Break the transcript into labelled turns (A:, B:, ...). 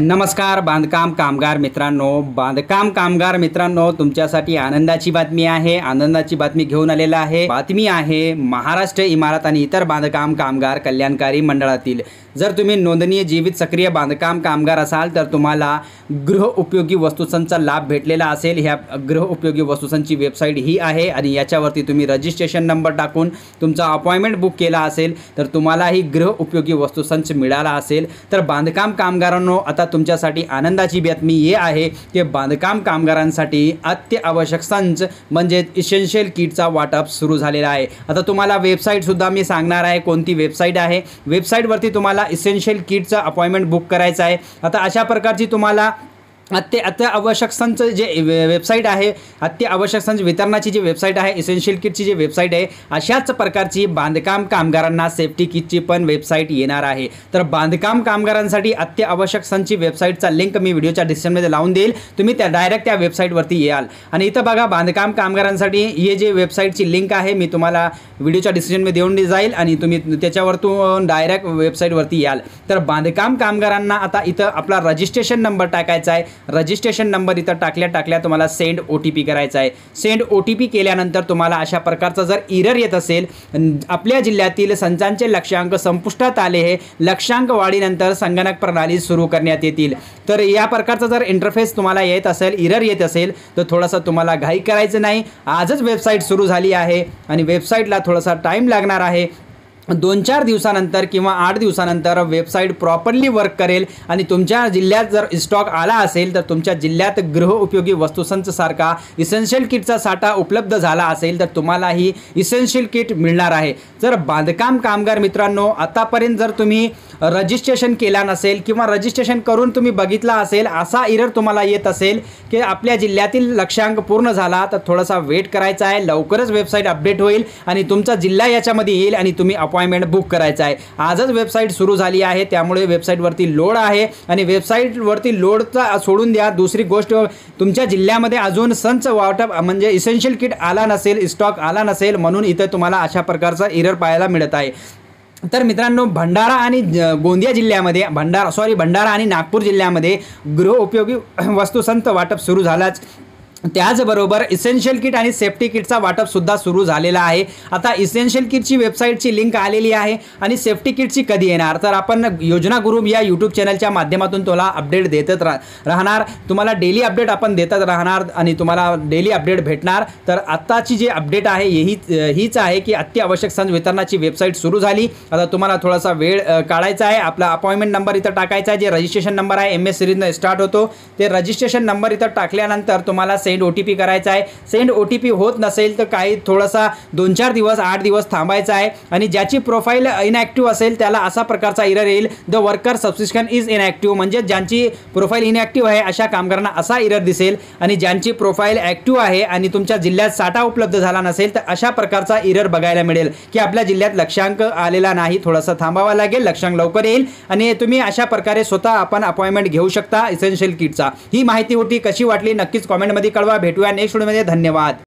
A: नमस्कार बांधकाम कामगार मित्रांनो, तुमच्यासाठी आनंदाची बातमी आहे। आनंदाची बातमी घेऊन आलेला आहे। बातमी आहे महाराष्ट्र इमारत आणि इतर बांधकाम कामगार कल्याणकारी मंडळातील। जर तुम्ही नोंदणीय जीवित सक्रिय बांधकाम कामगार असाल तर तुम्हाला गृह उपयोगी वस्तूंचा लाभ भेटलेला असेल। ह्या गृह उपयोगी वस्तूंची वेबसाईट ही आहे आणि याच्यावरती तुम्ही रजिस्ट्रेशन नंबर टाकून तुमचा अपॉइंटमेंट बुक केला असेल तर तुम्हाला ही गृह उपयोगी वस्तूंचा मिळाला असेल। तर बांधकाम कामगारांनो, आता तुमच्यासाठी आनंदाची बातमी ही आहे की बांधकाम कामगारांसाठी अत्यावश्यक संच म्हणजे इसेन्शियल किटचा वाटप सुरू झालेला आहे। आता तुम्हाला वेबसाईट सुद्धा मी सांगणार आहे कोणती वेबसाईट आहे। वेबसाईटवरती तुम्हाला इसेन्शियल किटचा अपॉइंटमेंट बुक करायचा आहे। आता अशा प्रकारची तुम्हाला अत्यावश्यक संच जे वेबसाईट आहे, अत्यावश्यक संच वितरणाची जी वेबसाईट आहे, इसेन्शियल किटची जी वेबसाईट आहे, अशाच प्रकारची बांधकाम कामगारांना सेफ्टी किटची पण वेबसाईट येणार आहे। तर बांधकाम कामगारांसाठी अत्यावश्यक संचची वेबसाईटचा लिंक मी व्हिडिओच्या डिस्क्रिप्शनमध्ये लावून देईल। तुम्ही त्या डायरेक्ट त्या वेबसाईटवरती याल आणि इथं बघा बांधकाम कामगारांसाठी हे जे वेबसाईटची लिंक आहे मी तुम्हाला व्हिडिओच्या डिस्क्रिप्शनमध्ये देऊन जाईल आणि तुम्ही त्याच्यावरतून डायरेक्ट वेबसाईटवरती याल। तर बांधकाम कामगारांना आता इथं आपला रजिस्ट्रेशन नंबर टाकायचा आहे। रजिस्ट्रेशन नंबर इथं टाकल्या तुम्हाला सेंड OTP करायचा आहे। सेंड OTP केल्यानंतर तुम्हाला अशा प्रकारचा जर एरर येत असेल, आपल्या जिल्ह्यातील संचांचे लक्ष्यांक संपुष्टात आले आहे, लक्ष्यांक वाढीनंतर संगणक प्रणाली सुरू करण्यात येतील। तर या प्रकारचा जर इंटरफेस तुम्हाला येत असेल, एरर येत असेल तर थोडासा तुम्हाला घाई करायचं नाही। आजच वेबसाईट सुरू झाली आहे आणि वेबसाईटला थोडासा टाइम लागणार आहे। 2-4 दिवसानंतर किंवा 8 दिवसानंतर वेबसाईट प्रॉपरली वर्क करेल आणि तुमच्या जिल्ह्यात जर स्टॉक आला असेल तर तुमच्या जिल्ह्यात गृह उपयोगी वस्तूंचा सारखा इसेन्शियल किटचा साठा उपलब्ध झाला असेल तर तुम्हाला ही इसेन्शियल किट मिळणार आहे। जर बांधकाम कामगार मित्रांनो, आतापर्यंत जर तुम्ही रजिस्ट्रेशन केला नसेल किंवा रजिस्ट्रेशन करून तुम्ही बघितला असेल, असा एरर तुम्हाला येत असेल की आपल्या जिल्ह्यातील लक्ष्यांक पूर्ण झाला तर थोडासा वेट करायचा आहे। लवकरच वेबसाईट अपडेट होईल आणि तुमचा जिल्हा याच्यामध्ये येईल आणि तुम्ही अपॉइंटमेंट बुक करायचा आहे। आजच वेबसाईट सुरू झाली आहे त्यामुळे वेबसाईटवरती लोड आहे आणि वेबसाईटवरती लोडचा सोडून द्या। दुसरी गोष्ट, तुमच्या जिल्ह्यामध्ये अजून संच वाटप म्हणजे इसेन्शियल किट आला नसेल, स्टॉक आला नसेल म्हणून इथे तुम्हाला अशा प्रकारचा एरर पाहायला मिळत आहे। तर मित्रांनो, भंडारा आणि गोंदिया जिल्ह्यामध्ये भंडारा आणि नागपूर जिल्ह्यामध्ये गृह उपयोगी वस्तूंचं वाटप सुरू झालाच, त्याचबरोबर इसेन्शियल किट आणि सेफ्टी किटचा वाटप सुद्धा सुरू झालेला आहे। आता इसेन्शियल किटची वेबसाईटची लिंक आलेली आहे आणि सेफ्टी किटची कधी येणार तर आपण योजना गुरु या यूट्यूब चॅनलच्या माध्यमातून तुम्हाला अपडेट देतच राहणार। तुम्हाला डेली अपडेट आपण देतच राहणार आणि तुम्हाला डेली अपडेट भेटणार। तर आत्ताची जी अपडेट आहे हीच आहे की अत्यावश्यक संच वितरणाची वेबसाईट सुरू झाली। आता तुम्हाला थोडासा वेळ काढायचा आहे। आपला अपॉइंटमेंट नंबर इथं टाकायचा आहे, जे रजिस्ट्रेशन नंबर आहे MS सिरीजने स्टार्ट होतो ते रजिस्ट्रेशन नंबर इथं टाकल्यानंतर तुम्हाला सेंड OTP करायचा आहे। सेंड OTP होत नसेल तर काही थोडासा 2-4 दिवस 8 दिवस थांबायचा आहे आणि ज्याची प्रोफाईल इनॅक्टिव्ह असेल त्याला असा प्रकारचा एरर येईल, the worker subscription is inactive, म्हणजे ज्यांची प्रोफाईल इनॅक्टिव्ह आहे अशा कामगारांना असा एरर दिसेल आणि ज्यांची प्रोफाईल ॲक्टिव्ह आहे आणि तुमच्या जिल्ह्यात साठा उपलब्ध झाला नसेल तर अशा प्रकारचा एरर बघायला मिळेल की आपल्या जिल्ह्यात लक्ष्यांक आलेला नाही, थोडासा थांबावा लागेल, लक्ष्यांक लवकर येईल आणि तुम्ही अशा प्रकारे स्वतः आपण अपॉइंटमेंट घेऊ शकता इसेन्शियल किटचा। ही माहिती होती, कशी वाटली नक्कीच कॉमेंटमध्ये कळवा। भेटूया नेक्स्ट व्हिडिओमध्ये। धन्यवाद।